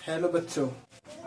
Hello बच्चों,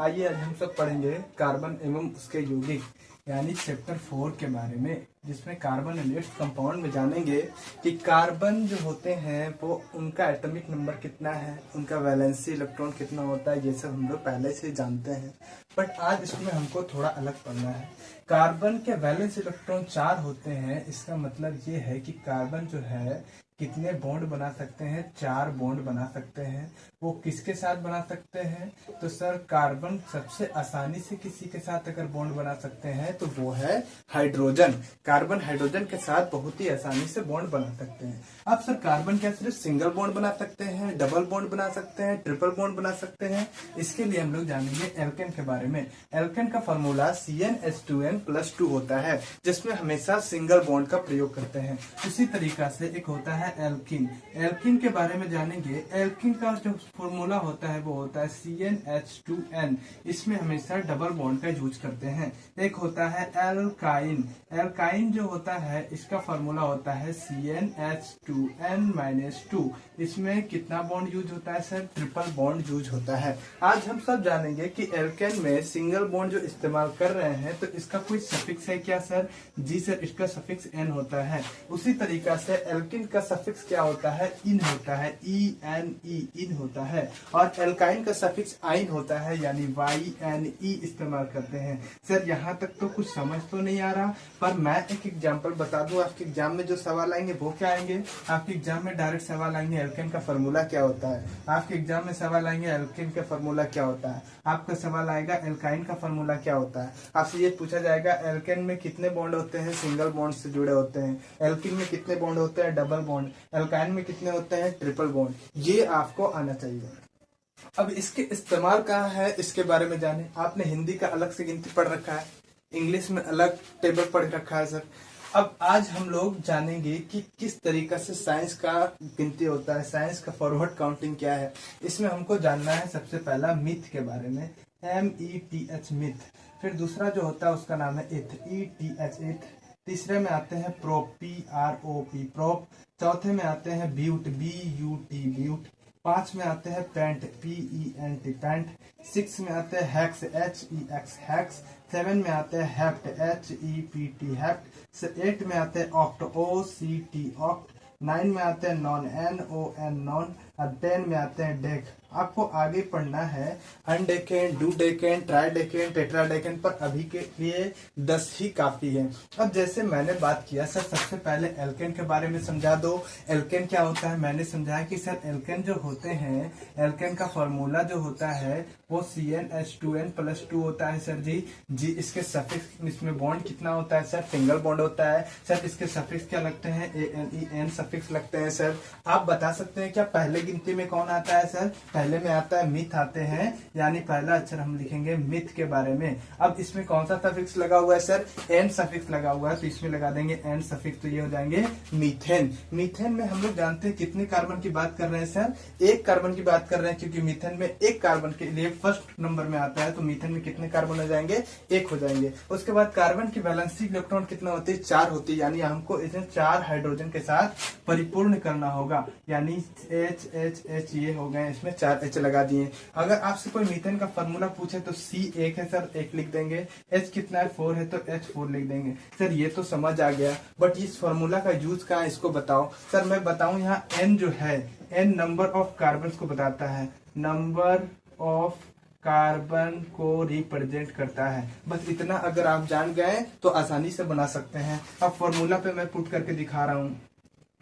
आइए आज हम सब पढ़ेंगे कार्बन एवं उसके यौगिक यानी चैप्टर 4 के बारे में, जिसमें कार्बन एलिमेंट्स कंपाउंड में जानेंगे कि कार्बन जो होते हैं वो उनका एटॉमिक नंबर कितना है, उनका वैलेंसी इलेक्ट्रॉन कितना होता है। ये सब हम लोग पहले से जानते हैं, बट आज इसमें हमको थोड़ा अलग पढ़ना है। कार्बन के वैलेंस इलेक्ट्रॉन 4 होते हैं। इसका मतलब ये है कि कार्बन जो है कितने बॉन्ड बना सकते हैं, 4 बॉन्ड बना सकते हैं। वो किसके साथ बना सकते हैं? तो सर कार्बन सबसे आसानी से किसी के साथ अगर बॉन्ड बना सकते हैं तो वो है हाइड्रोजन। कार्बन हाइड्रोजन के साथ बहुत ही आसानी से बॉन्ड बना सकते हैं। अब सर कार्बन क्या सिर्फ सिंगल बॉन्ड बना सकते हैं, डबल बॉन्ड बना सकते हैं, ट्रिपल बॉन्ड बना सकते हैं? इसके लिए हम लोग जानेंगे एल्केन के बारे में। एल्केन का फॉर्मूला CnH2n+2 होता है, जिसमें हमेशा सिंगल बॉन्ड का प्रयोग करते हैं। उसी तरीका से एक होता है एल्किन। एल्किन के बारे में जानेंगे। एल्किन का जो फॉर्मूला होता है वो होता है CnH2n। इसमें हमेशा डबल बॉन्ड का यूज करते हैं। एक होता है एल्काइन। एल्काइन जो होता है इसका फॉर्मूला होता है CnH2n-2। इसमें कितना बॉन्ड यूज होता है सर? ट्रिपल बॉन्ड यूज होता है। आज हम सब जानेंगे कि एल्केन में सिंगल बॉन्ड जो इस्तेमाल कर रहे हैं तो इसका कोई सफिक्स है क्या सर? जी सर, इसका सफिक्स n होता है। उसी तरीका से एल्किन का सफिक्स क्या होता है? इन होता है, ENE इन होता है। और एल्काइन का सफिक्स आइन होता है, यानी YNE इस्तेमाल करते हैं। सर यहाँ तक तो कुछ समझ तो नहीं आ रहा, पर मैं एक एग्जांपल बता दूं। आपके एग्जाम में जो सवाल आएंगे वो क्या आएंगे? आपके एग्जाम में डायरेक्ट सवाल आएंगे एल्केन का फॉर्मूला क्या होता है। आपके एग्जाम में सवाल आएंगे एल्केन का फॉर्मूला क्या होता है। आपका सवाल आएगा एल्काइन का फॉर्मूला क्या होता है। आपसे ये पूछा जाएगा एल्केन में कितने बॉन्ड होते हैं, सिंगल बॉन्ड से जुड़े होते हैं। एल्किन में कितने बॉन्ड होते हैं, डबल बॉन्ड। एल्काइन में कितने होते हैं, ट्रिपल बॉन्ड। ये आपको आना चाहिए। अब इसके इस्तेमाल कहाँ है, इसके बारे में जाने। आपने हिंदी का अलग से गिनती पढ़ रखा है, इंग्लिश में अलग टेबल पढ़ रखा है सर। अब आज हम लोग जानेंगे कि किस तरीका से साइंस का गिनती होता है, साइंस का फॉरवर्ड काउंटिंग क्या है। इसमें हमको जानना है सबसे पहला मिथ के बारे में, METH मिथ। फिर दूसरा जो होता है उसका नाम है इथ, ETH इथ। तीसरे में आते हैं प्रोप, PROP प्रोप। चौथे में आते हैं ब्यूट, BUT ब्यूट। 5 में आते हैं पेंट, PENT पेंट। 6 में आते हैं हेक्स, HEX हेक्स। 7 में आते हैं हेप्ट, HEPT हेप्ट। 8 में आते हैं ऑक्ट, OCT ऑक्ट। 9 में आते हैं नॉन, NON नॉन। और 10 में आते हैं डेक। आपको आगे पढ़ना है अनडेकेन, डूडेकेन, ट्राइडेकेन, टेट्राडेकेन, पर अभी के लिए 10 ही काफी है। अब जैसे मैंने बात किया सर, सबसे पहले एल्केन के बारे में समझा दो। एल्केन क्या होता है मैंने समझाया कि सर एल्केन जो होते हैं, एल्केन का फॉर्मूला जो होता है वो CnH2n+2 होता है सर जी। इसके सफिक्स, इसमें बॉन्ड कितना होता है सर? सिंगल बॉन्ड होता है सर। इसके सफिक्स क्या लगते हैं? ANEN सफिक्स लगते हैं सर। आप बता सकते हैं क्या पहले गिनती में कौन आता है सर? पहले में आता है मिथ आते हैं, यानी पहला अक्षर हम लिखेंगे मिथ के बारे में। अब इसमें कौन सा सफिक्स लगा हुआ है सर? एन सफिक्स लगा हुआ है, तो इसमें लगा देंगे एन सफिक्स, तो ये हो जाएंगे मीथेन। मीथेन में हम लोग जानते हैं कितने कार्बन की बात कर रहे हैं सर? 1 कार्बन की बात कर रहे हैं, क्योंकि मीथेन में 1 कार्बन के लिए फर्स्ट नंबर में आता है, तो मीथेन में कितने कार्बन हो जाएंगे? 1 हो जाएंगे। उसके बाद कार्बन की वैलेंसी इलेक्ट्रॉन कितना होती है? 4 होती है, यानी हमको इसे 4 हाइड्रोजन के साथ परिपूर्ण करना होगा, यानी H ये हो गए, इसमें 4 H लगा दिए। अगर आपसे कोई मीथेन का फॉर्मूला पूछे तो C 1 है सर, 1 लिख देंगे। H कितना है? 4 है, तो H 4 लिख देंगे। सर ये तो समझ आ गया, बट इस फॉर्मूला का यूज कहाँ है इसको बताओ। सर मैं बताऊं, यहाँ N जो है, N नंबर ऑफ कार्बन को बताता है, नंबर ऑफ कार्बन को रिप्रेजेंट करता है। बस इतना अगर आप जान गए तो आसानी से बना सकते हैं। अब फॉर्मूला पे मैं पुट करके दिखा रहा हूँ।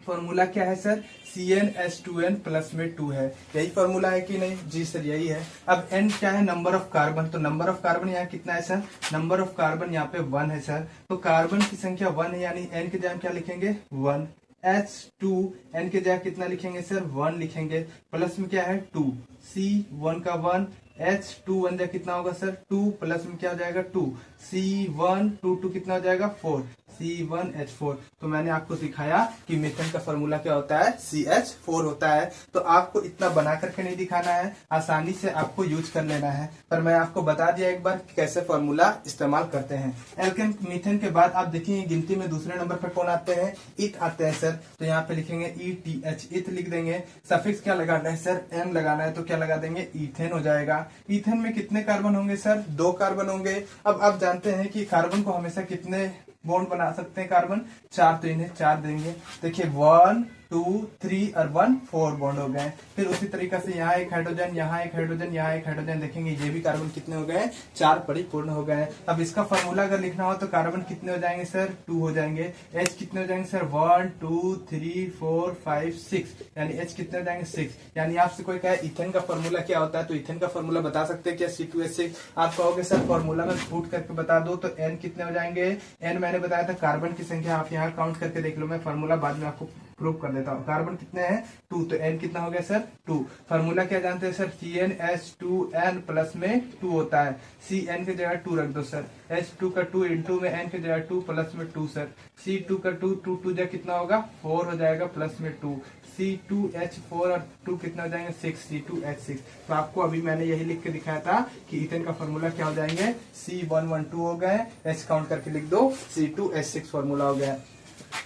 फॉर्मूला क्या है सर? CnH2n+2 है। यही फॉर्मूला है कि नहीं? जी सर यही है। अब N क्या है? Number of carbon. तो नंबर ऑफ कार्बन यहाँ कितना है सर? नंबर ऑफ कार्बन यहाँ पे 1 है सर। तो कार्बन की संख्या 1 है, यानी N के जगह क्या लिखेंगे? 1। H2, N के जगह कितना लिखेंगे सर? 1 लिखेंगे। प्लस में क्या है? 2। C1 का 1, H2 1 कितना होगा सर? 2, प्लस में क्या हो जाएगा? 2। C1 2 2 कितना हो जाएगा? 4। C1H4। तो मैंने आपको सिखाया कि मीथेन का फॉर्मूला क्या होता है, CH4 होता है। तो आपको इतना बना करके नहीं दिखाना है, आसानी से आपको यूज कर लेना है। पर मैं आपको बता दिया एक बार कैसे फॉर्मूला इस्तेमाल करते हैं। एल्केन मीथेन के बाद आप देखिए गिनती में दूसरे नंबर पर कौन आते हैं, इथ आते हैं सर। तो यहाँ पे लिखेंगे ETH, इथ लिख देंगे। सफिक्स क्या लगाना है सर, N लगाना है, तो क्या लगा देंगे, इथेन हो जाएगा। इथेन में कितने कार्बन होंगे सर, 2 कार्बन होंगे। अब आप जानते हैं कि कार्बन को हमेशा कितने बॉन्ड बना सकते हैं, कार्बन 4, तो इन्हें 4 देंगे। देखिए 1 2 3 और 1 4 बॉन्ड हो गए। फिर उसी तरीका से यहाँ एक हाइड्रोजन, यहाँ एक हाइड्रोजन, यहाँ एक हाइड्रोजन, देखेंगे ये भी कार्बन कितने हो गए, 4 परिपूर्ण हो गए। अब इसका फॉर्मूला अगर लिखना हो तो कार्बन कितने हो जाएंगे सर, 2 हो जाएंगे। H कितने हो जाएंगे सर, 1 2 3 4 5 6, यानी H कितने हो जाएंगे, 6। यानी आपसे कोई कहे इथेन का फॉर्मूला क्या होता है, तो इथेन का फॉर्मूला बता सकते हैं क्या, C2H6। आप कहोगे सर फॉर्मूला में पुट करके बता दो, तो N कितने हो जाएंगे, N मैंने बताया था कार्बन की संख्या, आप यहाँ काउंट करके देख लो, मैं फॉर्मूला बाद में आपको प्रूव कर देता हूँ। कार्बन कितने हैं, 2, तो N कितना हो गया सर, 2। फॉर्मूला क्या जानते हैं सर, CnH2n प्लस में 2 होता है। Cn की जगह 2 रख दो सर, H2 का 2 इंटू में N की जगह 2 प्लस में 2 सर। C2 का 2 2 2 जगह कितना होगा, 4 हो जाएगा प्लस में 2। C2H4 और 2 कितना हो जाएंगे, 6, C2H6। तो आपको अभी मैंने यही लिख के दिखाया था कि इथेन का फॉर्मूला क्या हो जाएंगे, C112 हो गए, H काउंट करके लिख दो, C2H6 फॉर्मूला हो गया।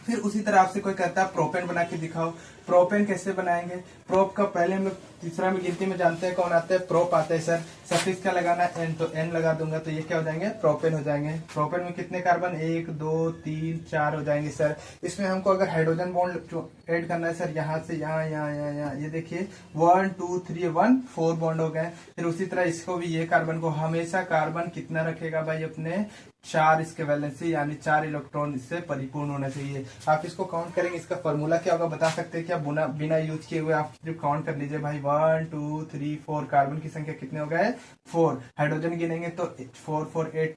फिर उसी तरह आपसे कोई कहता है प्रोपेन बना के दिखाओ। प्रोपेन कैसे बनाएंगे, प्रोप का पहले हम लोग तीसरा में गिनती में जानते हैं कौन आता है, प्रोप आता है सर। सफिक्स क्या लगाना है, N, तो N लगा दूंगा, तो ये क्या हो जाएंगे, प्रोपेन हो जाएंगे। प्रोपेन में कितने कार्बन, 1 2 3 4 हो जाएंगे सर। इसमें हमको अगर हाइड्रोजन बॉन्ड ऐड करना है सर, यहाँ से यहाँ यहाँ यहाँ यहाँ, ये देखिए 1 2 3 1 4 बॉन्ड हो गए। फिर उसी तरह इसको भी, ये कार्बन को हमेशा कार्बन कितना रखेगा भाई अपने, 4 इसके वैलेंसी, यानी 4 इलेक्ट्रॉन इससे परिपूर्ण होना चाहिए। आप इसको काउंट करेंगे, इसका फॉर्मूला क्या होगा बता सकते हैं क्या, बिना यूज किए हुए आप सिर्फ काउंट कर लीजिए भाई, 1 2 3 4, कार्बन की संख्या कितने हो गए, 4। हाइड्रोजन गिनेंगे तो 4 4 8,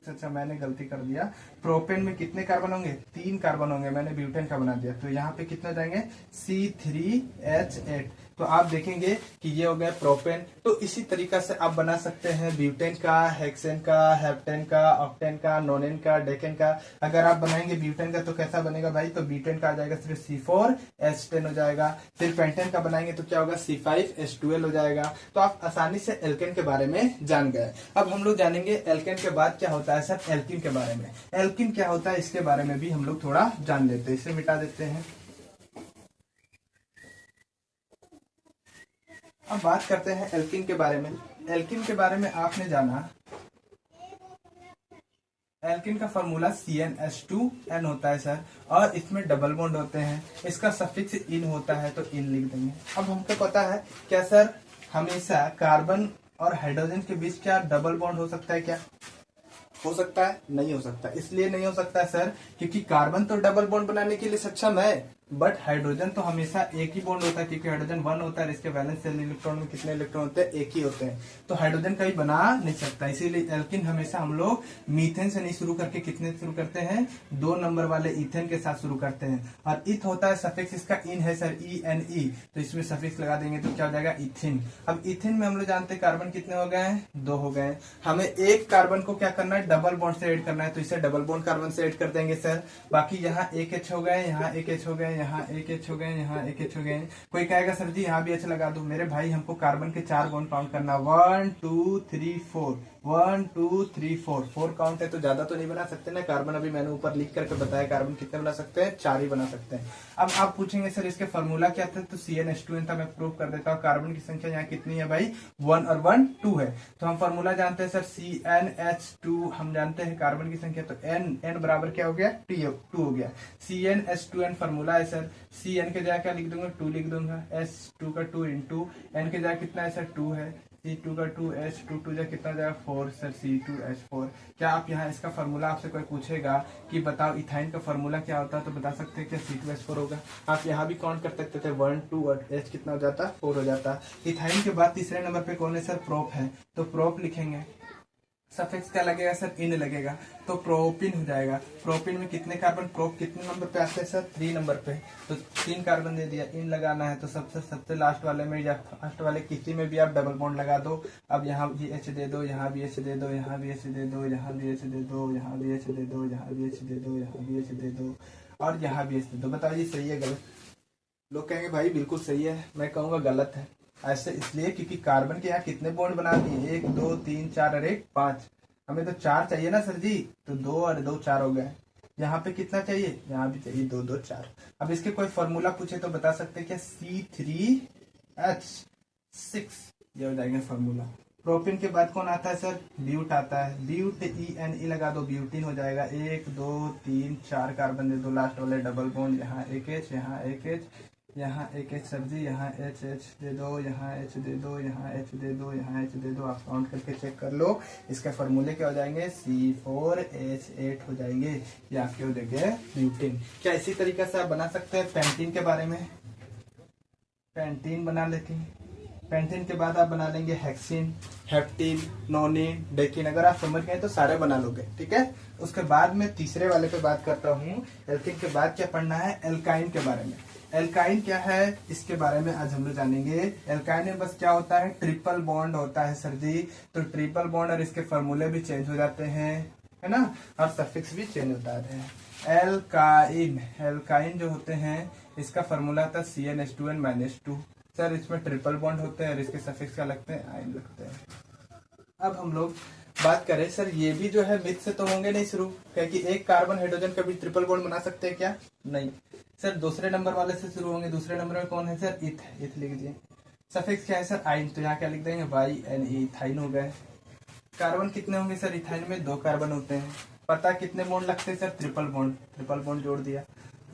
अच्छा मैंने गलती कर दिया। प्रोपेन में कितने कार्बन होंगे, 3 कार्बन होंगे, मैंने ब्यूटेन का बना दिया, तो यहाँ पे कितने जाएंगे, C3H8। तो आप देखेंगे कि ये हो गया प्रोपेन। तो इसी तरीका से आप बना सकते हैं ब्यूटेन का, हेक्सेन का, हेप्टेन का, ऑक्टेन का, नोनेन का, डेकेन का। अगर आप बनाएंगे ब्यूटेन का तो कैसा बनेगा भाई, तो ब्यूटेन का आ जाएगा सिर्फ C4H10 हो जाएगा। फिर पेंटेन का बनाएंगे तो क्या होगा, C5H12 हो जाएगा। तो आप आसानी से एल्केन के बारे में जान गए। अब हम लोग जानेंगे एल्केन के बाद क्या होता है सर, एल्किन के बारे में। एल्किन क्या होता है इसके बारे में भी हम लोग थोड़ा जान लेते हैं। इसे मिटा देते हैं। अब बात करते हैं एल्किन के बारे में। एल्किन के बारे में आपने जाना, एल्किन का फॉर्मूला CnH2n होता है सर, और इसमें डबल बॉन्ड होते हैं। इसका सफिक्स इन होता है, तो इन लिख देंगे। अब हमको पता है क्या सर, हमेशा कार्बन और हाइड्रोजन के बीच क्या डबल बॉन्ड हो सकता है क्या, हो सकता है, नहीं हो सकता। इसलिए नहीं हो सकता है सर क्योंकि कार्बन तो डबल बॉन्ड बनाने के लिए सक्षम है, बट हाइड्रोजन तो हमेशा एक ही बॉन्ड होता है, क्योंकि हाइड्रोजन 1 होता है, इसके वैलेंस शेल इलेक्ट्रॉन में कितने इलेक्ट्रॉन होते हैं, एक ही होते हैं। तो हाइड्रोजन कहीं बना नहीं सकता। इसीलिए एल्किन हमेशा हम लोग मीथेन से नहीं शुरू करके कितने शुरू करते हैं, 2 नंबर वाले इथेन के साथ शुरू करते हैं। और इथ होता है, सफिक्स इसका इन है सर, ENE, तो इसमें सफिक्स लगा देंगे तो क्या हो जाएगा, इथिन। अब इथिन में हम लोग जानते हैं कार्बन कितने हो गए हैं, 2 हो गए। हमें एक कार्बन को क्या करना है, डबल बॉन्ड से ऐड करना है, तो इसे डबल बॉन्ड कार्बन से ऐड कर देंगे सर। बाकी यहाँ एक H हो गए, यहाँ एक H हो गए, यहाँ एक H हो गए, यहाँ एक H हो गए। कोई कहेगा सर जी यहाँ भी H लगा दो। मेरे भाई हमको कार्बन के 4 बॉन्ड काउंट करना, 1 2 3 4, 1 2 3 4, 4 काउंट है तो ज्यादा तो नहीं बना सकते ना। कार्बन अभी मैंने ऊपर लिख करके बताया, कार्बन कितने बना सकते हैं, 4 ही बना सकते हैं। अब आप पूछेंगे सर इसके फॉर्मूला क्या था, तो CnH2n था। मैं प्रूव कर देता हूँ। कार्बन की संख्या यहाँ कितनी है भाई, 1 और 1 2 है। तो हम फॉर्मूला जानते हैं सर, CnH2 हम जानते हैं कार्बन की संख्या, तो n बराबर क्या हो गया, 2 हो गया। CnH2n फॉर्मूला है सर, Cn के जगह क्या लिख दूंगा, 2 लिख दूंगा। H2 का 2 इंटू n के जगह कितना है सर, 2 है। C2 का 2, H2 2 जगह कितना जाएगा, 4 सर, C2H4। क्या आप यहाँ इसका फॉर्मूला आपसे कोई पूछेगा कि बताओ इथाइन का फॉर्मूला क्या होता है, तो बता सकते हैं क्या, C2H4 होगा। आप यहाँ भी काउंट कर सकते थे, 1 2 और H कितना हो जाता, 4 हो जाता। इथाइन के बाद तीसरे नंबर पे कौन है सर, प्रोप है, तो प्रोप लिखेंगे। सफिक्स क्या लगेगा सर, इन लगेगा, तो प्रोपिन हो जाएगा। प्रोपिन में कितने कार्बन, प्रोप कितने नंबर पे आते हैं सर, 3 नंबर पे, तो 3 कार्बन दे दिया, इन लगाना है तो सबसे सबसे लास्ट वाले में या फर्स्ट वाले किसी में भी आप डबल बॉन्ड लगा दो। अब यहाँ भी एच दे दो, यहाँ भी एच दे दो, यहाँ भी एच दे दो, यहाँ भी एच दे दो, यहाँ भी एच दे दो, यहाँ भी एच दे दो, यहाँ भी एच दे दो, और यहाँ भी एच दे दो। बताइए सही है गलत? लोग कहेंगे भाई बिल्कुल सही है, मैं कहूँगा गलत है। ऐसे इसलिए क्योंकि कार्बन के यहाँ कितने बॉन्ड बना दिए, 1 2 3 4 और 1 5, हमें तो 4 चाहिए ना सर जी, तो 2 और 2 4 हो गए। यहाँ पे कितना चाहिए, यहाँ भी चाहिए 2 2 4। अब इसके कोई फॉर्मूला पूछे तो बता सकते हैं क्या, C3H6, ये हो जाएगा फॉर्मूला। प्रोपिन के बाद कौन आता है सर, ब्यूट आता है, ब्यूट ENE लगा दो, ब्यूटिन हो जाएगा। 1 2 3 4 कार्बन दे दो, लास्ट वाले डबल बॉन्ड, यहाँ एक H, यहाँ एक H, यहाँ एक H सर जी, यहाँ H दे दो, यहाँ H दे दो, यहाँ H दे दो, यहाँ H दे दो। आप काउंट करके चेक कर लो, इसका फॉर्मूले क्या हो जाएंगे, C4H8 हो जाएंगे। ये आपके हो जाएंगे ब्यूटिन। क्या इसी तरीके से आप बना सकते हैं पेंटीन के बारे में, पेंटीन बना लेते हैं। पेंटीन के बाद आप बना लेंगे हेक्सिन, हेप्टीन, नोनिन, डेकिन। अगर आप समझ गए तो सारे बना लोगे, ठीक है। उसके बाद में तीसरे वाले पे बात करता हूँ। एल्किन के बाद क्या पढ़ना है, एल्काइन के बारे में। एल्काइन क्या है, इसके बारे में आज हम लोग जानेंगे। एल्काइन में बस क्या होता है, ट्रिपल बॉन्ड होता है सर जी, तो ट्रिपल बॉन्ड और इसके फॉर्मूले भी चेंज हो जाते हैं, है ना, और सफिक्स भी चेंज होता है। एल्काइन, एल्काइन जो होते हैं इसका फॉर्मूला था CnH2n-2। सर इसमें ट्रिपल बॉन्ड होते हैं और इसके सफिक्स क्या लगते हैं, आइन लगते हैं। अब हम लोग बात करें सर, ये भी जो है मिथ से तो होंगे नहीं शुरू, क्योंकि एक कार्बन हाइड्रोजन का भी ट्रिपल बॉन्ड बना सकते हैं क्या, नहीं सर। दूसरे नंबर वाले से शुरू होंगे। दूसरे नंबर में कौन है सर, इथ, इथ लिख दिए। सफिक्स क्या है सर, आइन, तो यहाँ क्या लिख देंगे, YNE, इथाइन हो गए। कार्बन कितने होंगे सर, इथाइन में 2 कार्बन होते हैं। पता कितने बॉन्ड लगते हैं sir, triple bond, triple bond जोड़ दिया।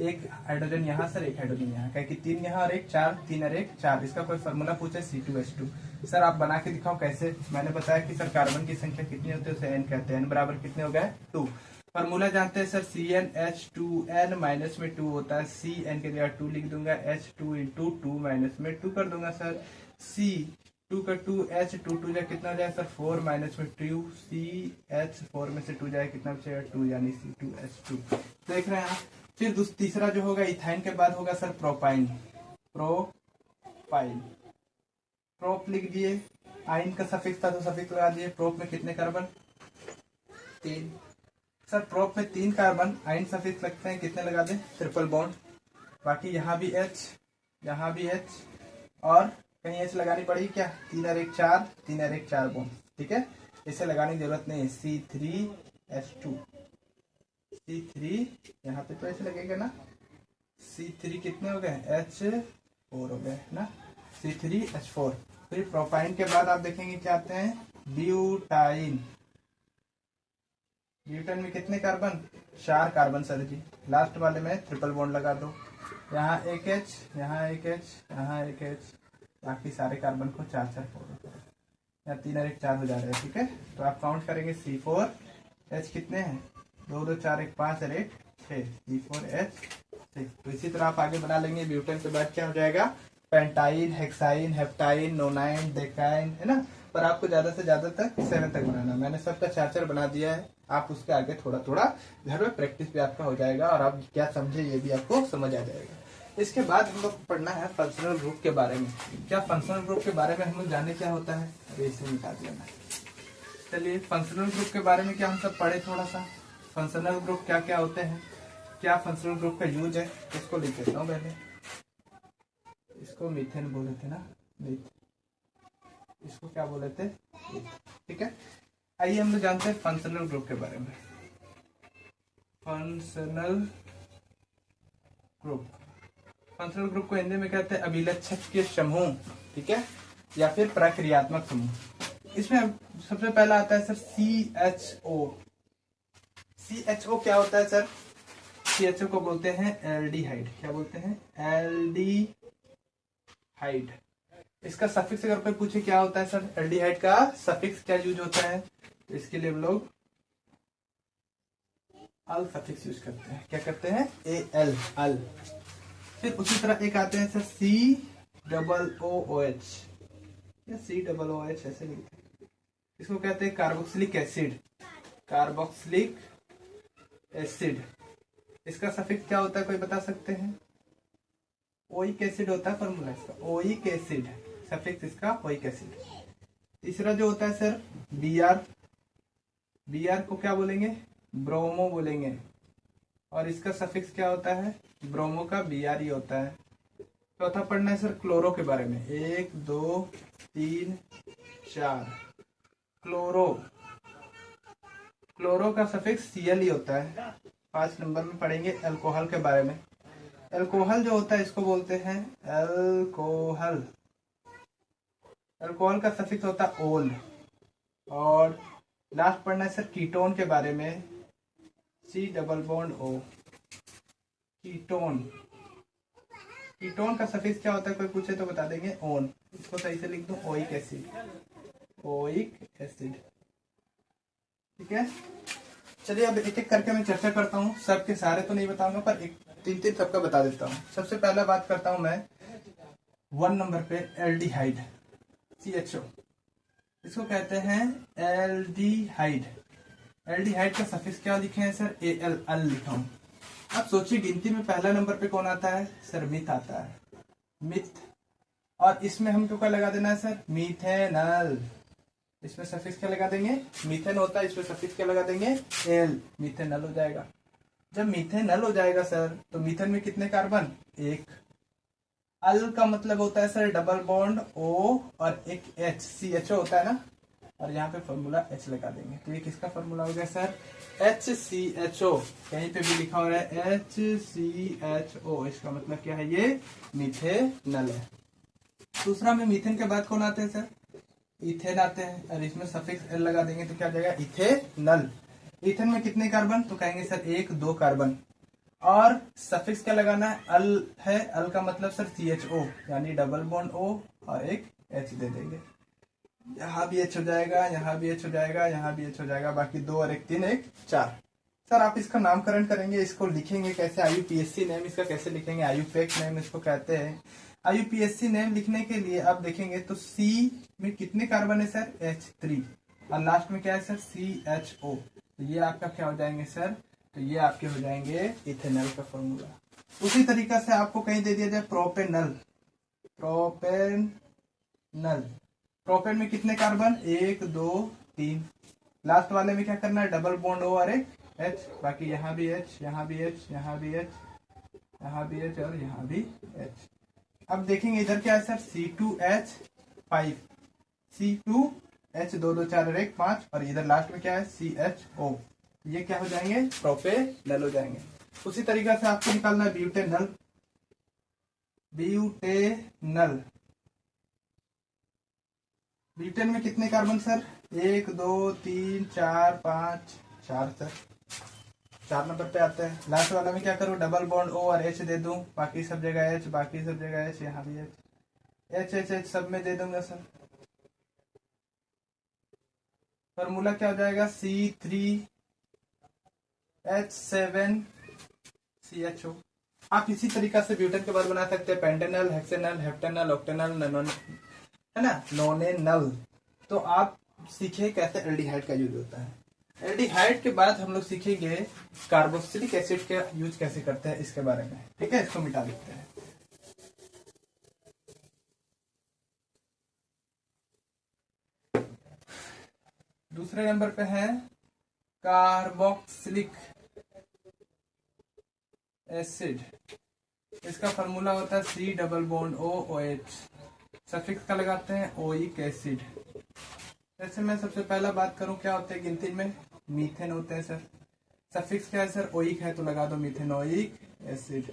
एक हाइड्रोजन यहाँ सर, एक हाइड्रोजन यहाँ, क्या कि 3 यहाँ और 1 4, 3 और 1 4। इसका कोई फॉर्मूला पूछे, C2H2। सर आप बना के दिखाओ कैसे। मैंने बताया कि सर कार्बन की संख्या कितनी होती है, उसे n कहते हैं। n बराबर कितने हो गए, 2। फॉर्मूला जानते हैं सर, CnH2n माइनस में 2 होता है। Cn के जगह 2 लिख दूंगा, H2 इंटू 2 माइनस में 2 कर दूंगा सर। C 2 का 2, H2 2 जाए कितना हो जाए सर, 4 माइनस में 2, CH4 में से 2 जाए कितना बचेगा, 2, यानी C2H2। देख रहे हैं आप। फिर तीसरा जो होगा इथाइन के बाद होगा सर प्रोपाइन, प्रोपाइन, प्रोप लिख दिए। आइन का सफिक्स था तो सफिक्स लगा दिए। प्रोप में कितने कार्बन, 3 सर। प्रोप में 3 कार्बन, आइन सफिक्स लगते हैं, कितने लगा दें, ट्रिपल बॉन्ड। बाकी यहाँ भी H, यहाँ भी H, और कहीं H लगानी पड़ेगी क्या, 3 और 1 4, 3 और 1 4 बॉन्ड, ठीक है। इसे लगाने की जरूरत नहीं है। C3H2, C3 यहाँ पे तो ऐसे लगेगा ना, C3 कितने हो गए, H4 हो गए ना, C3H4। फिर प्रोपाइन के बाद आप देखेंगे क्या आते हैं, ब्यूटाइन। ब्यूटाइन में कितने कार्बन, 4 कार्बन सर जी। लास्ट वाले में ट्रिपल बॉन्ड लगा दो, यहाँ एक H, यहाँ एक H, यहाँ एक H, बाकी सारे कार्बन को 4 4 4, यहाँ 3 और 1 4 हो जा रहे हैं, ठीक है। तो आप काउंट करेंगे, C4H कितने हैं, 2 2 4 1 5 और 1 6, C4H6। तो इसी तरह आप आगे बना लेंगे। ब्यूटेन के बाद क्या हो जाएगा, पेंटाइन, हेक्साइन, हेप्टाइन, नोनाइन, डेकाइन, है ना। पर आपको ज्यादा से ज्यादा तक 7 तक बनाना। मैंने सबका 4 4 बना दिया है। आप उसके आगे थोड़ा थोड़ा घर में प्रैक्टिस भी आपका हो जाएगा और आप क्या समझे ये भी आपको समझ आ जाएगा। इसके बाद हम लोग पढ़ना है फंक्शनल ग्रुप के बारे में। क्या फंक्शनल ग्रुप के बारे में हम लोग जाने क्या होता है, अरे इसे मिटा दिया मैं। चलिए फंक्शनल ग्रुप के बारे में क्या हम सब पढ़े थोड़ा सा। फंक्शनल ग्रुप क्या क्या होते हैं, क्या फंक्शनल ग्रुप का यूज है, इसको लिख देता हूँ पहले। इसको मीथेन बोले थे ना, मीथ, इसको क्या बोले थे, ठीक है। आइए हम लोग जानते हैं फंक्शनल ग्रुप के बारे में। फंक्शनल ग्रुप, फंक्शनल ग्रुप को हिंदी में कहते हैं अभिलक्षक के समूह, ठीक है, या फिर प्रक्रियात्मक समूह। इसमें सबसे पहला आता है सर CHO। CHO क्या होता है सर, CHO को बोलते हैं एल्डिहाइड। क्या बोलते हैं, एल्डिहाइड। इसका सफिक्स अगर कोई पूछे क्या होता है सर, एल्डिहाइड का सफिक्स क्या यूज होता है, तो इसके लिए हम लोग अल सफिक्स यूज करते हैं। क्या करते हैं, AL, अल। फिर उसी तरह एक आते हैं सर COOH या COOH, ऐसे लिखते हैं। इसको कहते हैं कार्बोक्सिलिक एसिड। कार्बोक्सिलिक एसिड, इसका सफिक्स क्या होता है, कोई बता सकते हैं? ओइक एसिड होता है फॉर्मूला इसका, ओइक एसिड, सफिक्स इसका ओइक एसिड। तीसरा जो होता है sir B R, B R को क्या बोलेंगे? ब्रोमो बोलेंगे, और इसका सफिक्स क्या होता है? ब्रोमो का बी आर ही होता है। चौथा पढ़ना है सर क्लोरो के बारे में, 1 2 3 4। क्लोरो, क्लोरो का सफिक्स Cl ही होता है। 5 नंबर में पढ़ेंगे अल्कोहल के बारे में। अल्कोहल जो होता है इसको बोलते हैं अल्कोहल, अल्कोहल का सफिक्स होता है ओल। और लास्ट पढ़ना है सर कीटोन के बारे में, C double bond O, ketone. Ketone का सफिक्स क्या होता है, कोई पूछे तो बता देंगे ओन। इसको सही से लिख दूं ओइक एसिड, ओइक एसिड। ठीक है, चलिए अब एक एक करके मैं चर्चा करता हूँ। सबके सारे तो नहीं बताऊंगा, पर एक तीन तीन सबका बता देता हूँ। सबसे पहला बात करता हूँ मैं 1 नंबर पे एल्डिहाइड, CHO, इसको कहते हैं एल्डिहाइड। एल्डिहाइड का सफिक्स क्या लिखे हैं सर? AL, अल लिखा हूं। अब सोचिए गिनती में पहला नंबर पे कौन आता है सर? मिथ आता है, मिथ। और इसमें हमको क्या लगा देना है सर? मीथेनल। इसमें सफिक्स क्या लगा देंगे? मीथेन होता है, इसमें सफिक्स क्या लगा देंगे? एल, मीथेनल हो जाएगा। जब मीथेनल हो जाएगा सर तो मीथेन में कितने कार्बन? 1। अल का मतलब होता है सर डबल बॉन्ड O और एक H, CHO होता है ना, और यहाँ पे फॉर्मूला H लगा देंगे। तो ये किसका फॉर्मूला हो गया सर? HCHO। कहीं पे भी लिखा हो रहा है HCHO, इसका मतलब क्या है? ये मीथेनल है। दूसरा में मीथेन के बाद कौन आते हैं सर? इथेन आते हैं, और इसमें सफिक्स L लगा देंगे तो क्या हो जाएगा? इथेनल। इथेन में कितने कार्बन? तो कहेंगे सर 1 2 कार्बन। और सफिक्स क्या लगाना है? अल है, अल का मतलब सर CHO, यानी डबल बॉन्ड O और एक H दे देंगे। यहाँ भी H हो जाएगा, यहाँ भी H हो जाएगा, यहाँ भी H हो जाएगा। बाकी 2 और 1 3 1 4। सर आप इसका नामकरण करेंगे, इसको लिखेंगे कैसे? IUPAC नेम इसका कैसे लिखेंगे? IUPAC नेम इसको कहते हैं। IUPAC नेम लिखने के लिए आप देखेंगे तो C में कितने कार्बन है सर? H3, और लास्ट में क्या है सर? CHO। तो ये आपका क्या हो जाएंगे सर? तो ये आपके हो जाएंगे इथेनॉल का फॉर्मूला। उसी तरीका से आपको कहीं दे दिया जाए प्रोपेनल, प्रोपेनल, प्रोपेन में कितने कार्बन? 1 2 3। लास्ट वाले में क्या करना है? डबल बॉन्ड O और एक H। बाकी यहाँ भी H, यहाँ भी H, यहाँ भी H, यहाँ भी H और यहाँ भी H। अब देखेंगे इधर क्या है सर? C2H5, C2H 2 2 4 और 1 5, और इधर लास्ट में क्या है? CHO। ये क्या हो जाएंगे? प्रोपेनल हो जाएंगे। उसी तरीका से आपको निकालना है ब्यूटेनल, ब्यूटेनल। ब्यूटेन में कितने कार्बन सर? 1 2 3 4 5, 4 सर, 4 नंबर पे आते हैं। लास्ट वाला में क्या करूं? डबल बॉन्ड O और H दे दूं, बाकी सब जगह H, बाकी सब जगह H, यहाँ भी H सब में दे दूंगा सर। फॉर्मूला क्या हो जाएगा? C3H7CHO। आप इसी तरीका से ब्यूटेन के बाद बना सकते हैं पेंटेनल, हेक्सेनल, हेप्टेनल, ऑक्टेनल, है ना, नोनेनल। तो आप सीखे कैसे एल्डिहाइड का यूज होता है। एल्डिहाइड के बाद हम लोग सीखेंगे कार्बोक्सिलिक एसिड का यूज कैसे करते हैं इसके बारे में। ठीक है, इसको मिटा देते हैं। दूसरे नंबर पे है कार्बोक्सिलिक एसिड। इसका फॉर्मूला होता है C double bond OH, suffix का लगाते हैं ओइक एसिड। जैसे मैं सबसे पहला बात करूं क्या होते हैं गिनती में? मीथेन होते हैं सर। सफिक्स क्या है सर? ओइक है, तो लगा दो मिथेनोइक एसिड।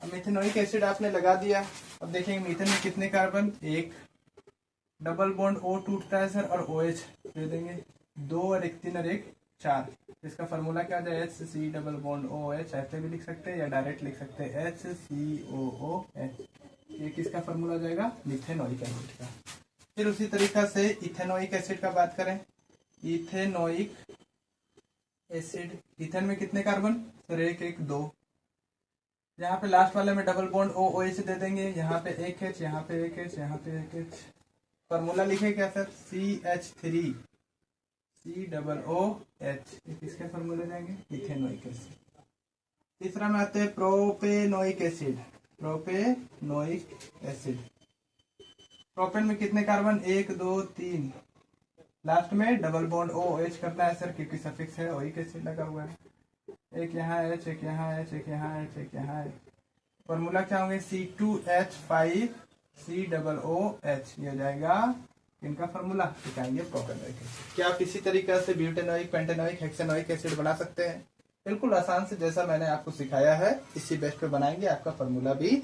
अब मिथेनोइक एसिड आपने लगा दिया। अब देखेंगे मीथेन में कितने कार्बन? 1। डबल बॉन्ड O टूटता है सर, और OH दे देंगे 2 और 1 3 और 1 4। इसका फॉर्मूला क्या हो जाए? HC double bond OH। ऐसे भी लिख सकते हैं या डायरेक्ट लिख सकते हैं HCOOH। ये किसका फॉर्मूला हो जाएगा? मिथेनोइक एसिड का। फिर उसी तरीका से इथेनोइक एसिड का बात करें, इथेनोइक एसिड। इथेन में कितने कार्बन सर? 1 1 2। यहाँ पे लास्ट वाले में डबल बॉन्ड OH दे देंगे, यहाँ पे 1 H, यहाँ पे 1 H, यहाँ पे 1 H। फॉर्मूला लिखे क्या सर, CH3COOH, ये किसके फॉर्मूले जाएंगे, इथेनोइक एसिड। तीसरा में आते हैं propanoic acid. Propanoic acid, propane में कितने कार्बन, 1 2 3, लास्ट में डबल बॉन्ड OH करना है सर, क्योंकि सफिक्स है, ओइक एसिड लगा हुआ है। एक यहाँ H, एक यहाँ H, एक यहाँ H, एक यहाँ H। फॉर्मूला क्या होंगे, C2H5COOH, ये हो जाएगा इनका फॉर्मूला, दिखाएंगे प्रोपेनोइक एसिड। क्या आप इसी तरीके से ब्यूटेनोइक, पेंटेनोइक, हेक्सेनोइक एसिड बना सकते हैं? बिल्कुल आसान से, जैसा मैंने आपको सिखाया है इसी बेस पे बनाएंगे, आपका फॉर्मूला भी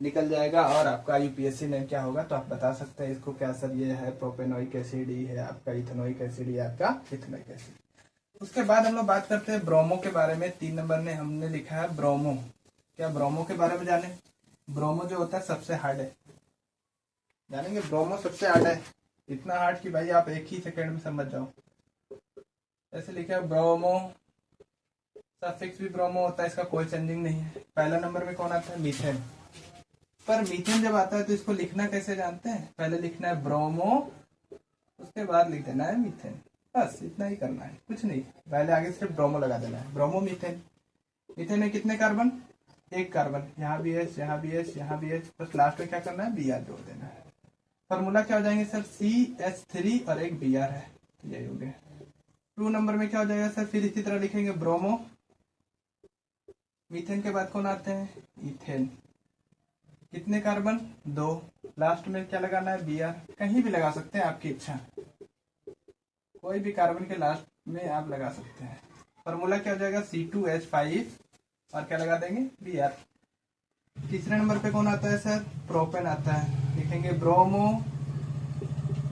निकल जाएगा और आपका यूपीएससी नेम क्या होगा तो आप बता सकते हैं इसको क्या सर, ये है प्रोपेनोइक एसिड, ही है आपका इथेनोइक एसिड, ये आपका इथेनोइक एसिड। उसके बाद हम लोग बात करते हैं ब्रोमो के बारे में। 3 नंबर में हमने लिखा है ब्रोमो। क्या ब्रोमो के बारे में जाने? ब्रोमो जो होता है सबसे हार्ड है, जानेंगे ब्रोमो सबसे हार्ड है, इतना हार्ड कि भाई आप एक ही सेकेंड में समझ जाओ। ऐसे लिखा है ब्रोमो, सफिक्स भी ब्रोमो होता है, इसका कोई चेंजिंग नहीं है। पहला नंबर में कौन आता है, मीथेन। पर मीथेन जब आता है तो इसको लिखना कैसे जानते हैं, पहले लिखना है ब्रोमो, उसके बाद लिख देना है मीथेन, बस इतना ही करना है, कुछ नहीं, पहले आगे सिर्फ ब्रोमो लगा देना है, ब्रोमो मीथेन। मीथेन में कितने कार्बन, 1 कार्बन, यहाँ भी H, यहाँ भी H, यहाँ भी H, बस लास्ट में क्या करना है, Br जोड़ देना है। फॉर्मूला क्या हो जाएंगे सर, CH3 और एक Br है, यही हो गया। 2 नंबर में क्या हो जाएगा सर, फिर इसी तरह लिखेंगे ब्रोमो, मीथेन के बाद कौन आते हैं, इथेन, कितने कार्बन, 2, लास्ट में क्या लगाना है, Br, कहीं भी लगा सकते हैं, आपकी इच्छा, कोई भी कार्बन के लास्ट में आप लगा सकते हैं। फॉर्मूला क्या हो जाएगा, C2H5 और क्या लगा देंगे, Br। तीसरे नंबर पे कौन आता है सर, प्रोपेन आता है, लिखेंगे ब्रोमो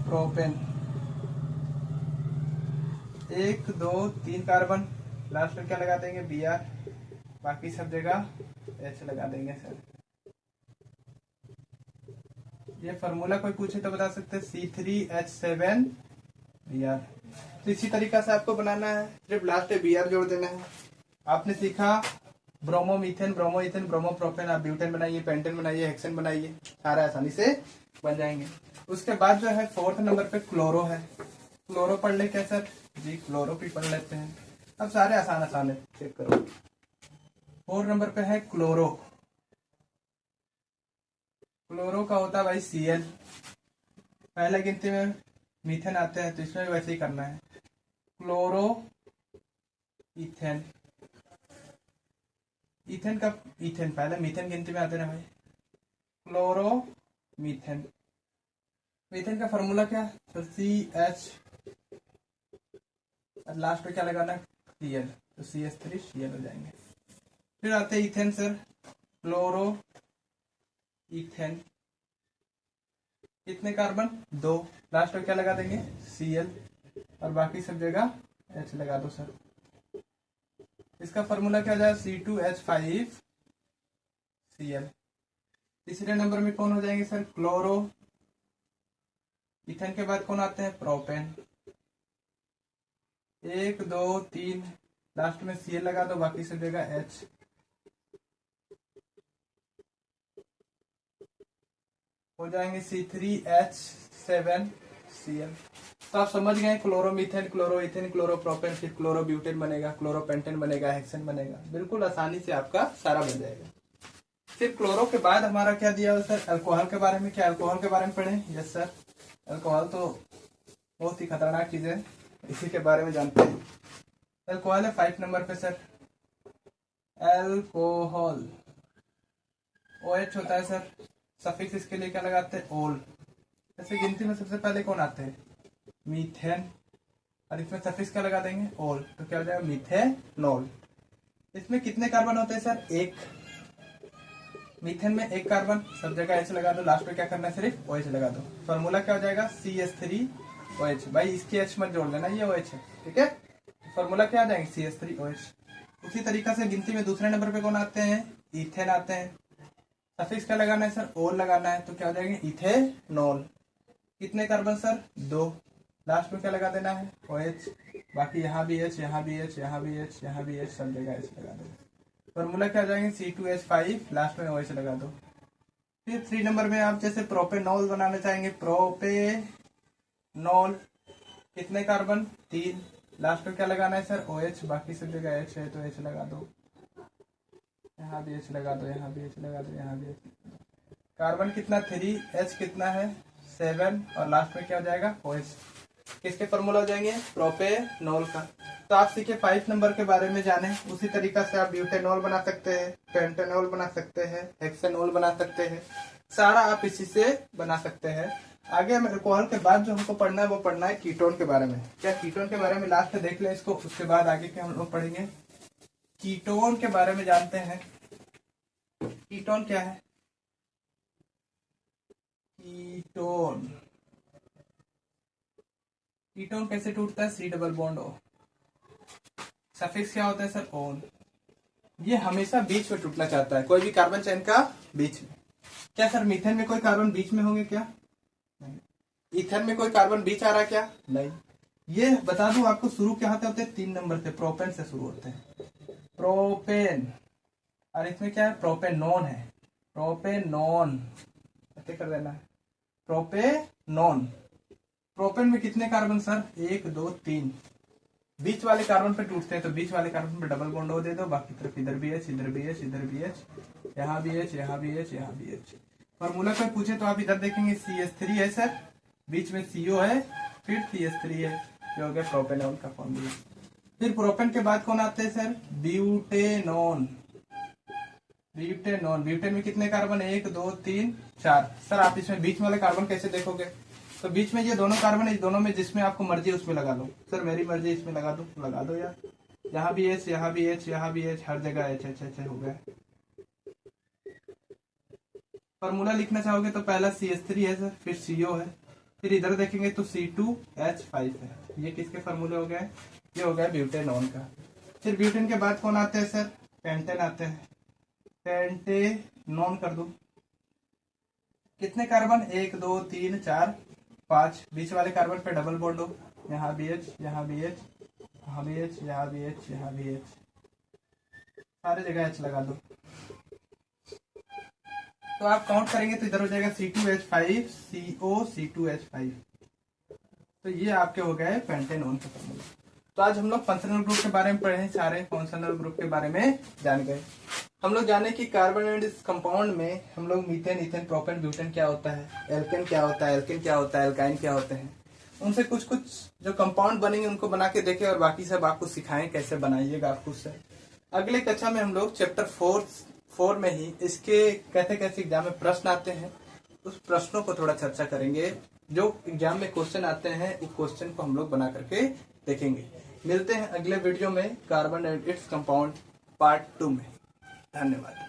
प्रोपेन, 1 2 3 कार्बन, लास्ट में क्या लगा देंगे, Br, बाकी सब जगह H लगा देंगे सर। ये फॉर्मूला कोई पूछे तो बता सकते हैं, C3H7Br। तो इसी तरीका से आपको बनाना है, सिर्फ लास्ट में Br जोड़ देना है। आपने सीखा bromo methane, bromo ethane, bromo propane, आप ब्यूटेन बनाइए, पेंटेन बनाइए, हेक्सेन बनाइए, सारा आसानी से बन जाएंगे। उसके बाद जो है 4th नंबर पे क्लोरो है। क्लोरो पढ़ ले क्या सर जी, क्लोरो भी पढ़ लेते हैं, अब सारे आसान आसान है, चेक करो। 4 नंबर पे है क्लोरो। क्लोरो का होता है भाई Cl, पहले गिनती में मीथेन आते हैं तो इसमें भी वैसे ही करना है, क्लोरो इथेन, इथेन का इथेन पहले मीथेन गिनती में आते ना भाई, क्लोरो मीथेन। मीथेन का फॉर्मूला क्या, तो CH, लास्ट में क्या लगाना है, Cl, तो CH3Cl हो जाएंगे। फिर आते हैं इथेन सर, क्लोरो इथेन, कितने कार्बन, 2, लास्ट में क्या लगा देंगे, Cl, और बाकी सब जगह H लगा दो सर। इसका फॉर्मूला क्या हो जाएगा, C2H5Cl। तीसरे नंबर में कौन हो जाएंगे सर, क्लोरो, इथेन के बाद कौन आते हैं, प्रोपेन, 1 2 3, लास्ट में Cl लगा दो, बाकी सब जगह H। हो जाएंगे C3H7Cl। तो आप समझ गए, क्लोरोमीथेन, क्लोरोइथेन, क्लोरोप्रोपेन, फिर क्लोरोब्यूटेन बनेगा, क्लोरोपेंटेन बनेगा, हेक्सेन बनेगा, बिल्कुल आसानी से आपका सारा बन जाएगा। फिर क्लोरो के बाद हमारा क्या दिया हुआ सर, अल्कोहल के बारे में। क्या अल्कोहल के बारे में पढ़े? यस सर, अल्कोहल तो बहुत ही खतरनाक चीज है, इसी के बारे में जानते हैं। अल्कोहल है 5 नंबर पे सर, अल्कोहल, OH होता है सर, सफिक्स इसके लिए क्या लगाते हैं, ओल। ऐसे गिनती में सबसे पहले कौन आते हैं, मीथेन, और इसमें सफिक्स क्या लगा देंगे, ओल, तो क्या हो जाएगा, मीथेनॉल। इसमें कितने कार्बन होते हैं सर, 1, मीथेन में 1 कार्बन, सब जगह H लगा दो, लास्ट में क्या करना है, सिर्फ OH लगा दो। फॉर्मूला क्या हो जाएगा, CH3OH। भाई इसकी H मत जोड़ देना, ये OH है, ठीक है। फॉर्मूला क्या आ जाएंगे, CH3OH। उसी तरीका से गिनती में दूसरे नंबर पे कौन आते हैं, इथेन आते हैं, सफिक्स क्या लगाना है सर, ओल लगाना है, तो क्या हो जाएंगे, इथेनॉल। कितने कार्बन सर, 2, लास्ट में क्या लगा देना है, OH, बाकी यहाँ भी H, यहाँ भी H, यहाँ भी H, यहाँ भी H, सब जगह H लगा दो। फॉर्मूला क्या आ जाएंगे, C2H5, लास्ट में OH लगा दो। फिर 3 नंबर में आप जैसे प्रोपेनॉल बनाना चाहेंगे, प्रोपेनॉल, नॉन, कितने कार्बन 3, लास्ट में क्या लगाना है सर OH, बाकी सब जगह H है तो H लगा दो, यहाँ भी H लगा दो, यहाँ भी H लगा दो, यहाँ भी H। कार्बन कितना 3, H कितना है 7 और लास्ट में क्या हो जाएगा OH। किसके फॉर्मूला हो जाएंगे प्रोपेनॉल का। तो आप सीखे 5 नंबर के बारे में जाने, उसी तरीका से आप ब्यूटेनॉल बना सकते हैं, पेंटेनॉल बना सकते हैं, हेक्सेनॉल बना सकते हैं, सारा आप इसी से बना सकते हैं। आगे हम अल्कोहल के बाद जो हमको पढ़ना है वो पढ़ना है कीटोन के बारे में। क्या कीटोन के बारे में लास्ट में देख ले इसको, उसके बाद आगे के हम लोग पढ़ेंगे। कीटोन के बारे में जानते हैं। कीटोन क्या है? कीटोन, कीटोन कैसे टूटता है? C double bond O। Suffix क्या होता है सर ओन। ये हमेशा बीच में टूटना चाहता है, कोई भी कार्बन चेन का बीच में। क्या सर मीथेन में कोई कार्बन बीच में होंगे क्या? नहीं। ईथर में कोई कार्बन बीच आ रहा है क्या? नहीं। ये बता दूं आपको, शुरू क्या होते हैं 3 नंबर से, प्रोपेन से शुरू होते हैं, प्रोपेन। और इसमें क्या है प्रोपेनॉन है, प्रोपेनॉन ऐसे कर देना है, प्रोपेनॉन। प्रोपेन में कितने कार्बन सर 1 2 3, बीच वाले कार्बन पे टूटते हैं तो बीच वाले कार्बन पे डबल बॉन्ड हो दे दो, बाकी तरफ इधर भी H, इधर भी H, इधर भी H, यहाँ भी H, यहाँ भी H, यहाँ भी H। फॉर्मूला कोई पूछे तो आप इधर देखेंगे CH3 है सर, बीच में CO है, फिर CH3 है, ये हो गया प्रोपेनॉल का फॉर्मूला। फिर प्रोपेन के बाद कौन आते हैं सर ब्यूटेनॉन। ब्यूटेनॉन, ब्यूटेन में कितने कार्बन 1 2 3 4। सर आप इसमें बीच वाले कार्बन कैसे देखोगे? तो बीच में ये दोनों कार्बन है, इस दोनों में जिसमें आपको मर्जी उसमें लगा लो। सर मेरी मर्जी इसमें लगा दो, लगा दो यार। यहाँ भी H, यहाँ भी H, यहाँ भी H, हर जगह H H H हो गया। फॉर्मूला लिखना चाहोगे तो पहला CH3 है सर, फिर CO है, फिर इधर देखेंगे तो C2H5 है। ये किसके फॉर्मूले हो गए? ये हो गया ब्यूटेनॉन का। फिर ब्यूटेन के बाद कौन आते हैं सर पेंटेन आते हैं, पेंटेनॉन कर दो। कितने कार्बन 1 2 3 4 5, बीच वाले कार्बन पे डबल बॉन्ड हो, यहाँ भी H, यहाँ भी H, यहाँ भी H, यहाँ भी H, यहाँ भी H, सारे जगह H लगा दो। तो आप काउंट करेंगे तो इधर हो जाएगा C2H5 CO C2H5। तो ये आपके हो गए पेंटेनॉन का फॉर्मूला। तो आज हम लोग फंक्शनल ग्रुप के बारे में पढ़े, सारे फंक्शनल ग्रुप के बारे में जान गए। हम लोग जाने कि कार्बन एंड इस कंपाउंड में हम लोग मीथेन, इथेन, प्रोपेन, ब्यूटेन क्या होता है, एल्केन क्या होता है, एल्केन क्या होता है, एल्काइन क्या होते हैं, उनसे कुछ कुछ जो कंपाउंड बनेंगे उनको बना के देखें और बाकी सब आपको सिखाएं कैसे बनाइएगा आप खुद से। अगले कक्षा में हम लोग चैप्टर 4 में ही इसके कैसे कैसे एग्जाम में प्रश्न आते हैं, उस प्रश्नों को थोड़ा चर्चा करेंगे। जो एग्जाम में क्वेश्चन आते हैं उस क्वेश्चन को हम लोग बना करके देखेंगे। मिलते हैं अगले वीडियो में carbon and its compound part 2 में। धन्यवाद।